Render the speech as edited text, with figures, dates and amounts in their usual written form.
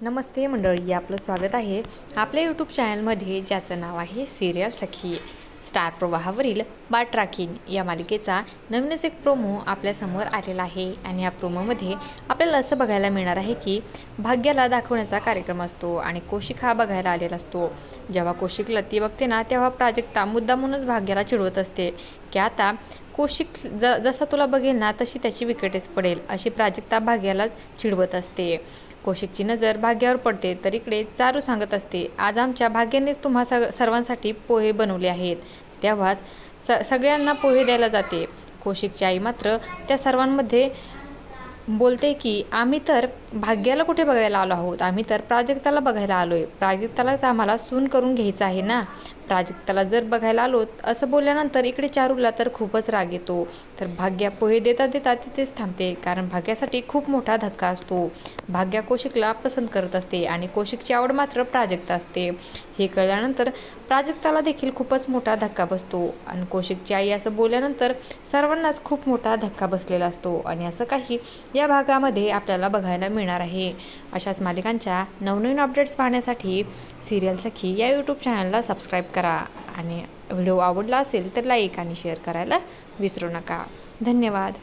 नमस्ते मंडळी, आपलं स्वागत आहे आपल्या यूट्यूब चॅनलमध्ये, ज्याचं नाव आहे सिरियल सखी. स्टार प्रवाहावरील बाट राखीन या मालिकेचा नवीनच एक प्रोमो आपल्यासमोर आलेला आहे. आणि या प्रोमोमध्ये आपल्याला असं बघायला मिळणार आहे की भाग्याला दाखवण्याचा कार्यक्रम असतो आणि कौशिक हा बघायला आलेला असतो. जेव्हा कौशिकला ती बघते ना, तेव्हा प्राजक्ता मुद्दामूनच भाग्याला चिडवत असते की आता कौशिक जसा तुला बघेल ना तशी त्याची विकेटच पडेल, अशी प्राजक्ता भाग्याला चिडवत असते. कौशिकची नजर भाग्यावर पडते तर इकडे चारू सांगत असते, आज आमच्या भाग्यानेच तुम्हा सर्वांसाठी पोहे बनवले आहेत. तेव्हाच सगळ्यांना पोहे द्यायला जाते. कौशिकची आई मात्र त्या सर्वांमध्ये बोलते की आम्ही तर भाग्याला कुठे बघायला आलो आहोत, आम्ही तर प्राजक्ताला बघायला आलोय. प्राजक्तालाच आम्हाला सून करून घ्यायचं आहे ना. प्राजक्ताला जर बघायला आलो असं बोलल्यानंतर इकडे चारूला तर खूपच राग येतो. तर भाग्या पोहे देता देता तिथेच थांबते, कारण भाग्यासाठी खूप मोठा धक्का असतो. भाग्या कौशिकला पसंत करत असते आणि कौशिकची आवड मात्र प्राजक्ता असते. हे कळल्यानंतर प्राजक्ताला देखील खूपच मोठा धक्का बसतो आणि कौशिकची आई असं बोलल्यानंतर सर्वांनाच खूप मोठा धक्का बसलेला असतो. आणि असं काही या भागामध्ये आपल्याला बघायला मिळणार आहे. अशाच मालिकांच्या नवनवीन अपडेट्स पाहण्यासाठी सिरियल सखी या यूट्यूब चॅनलला सबस्क्राईब करा आणि व्हिडिओ आवडला असेल तर लाईक आणि शेअर करायला विसरू नका. धन्यवाद.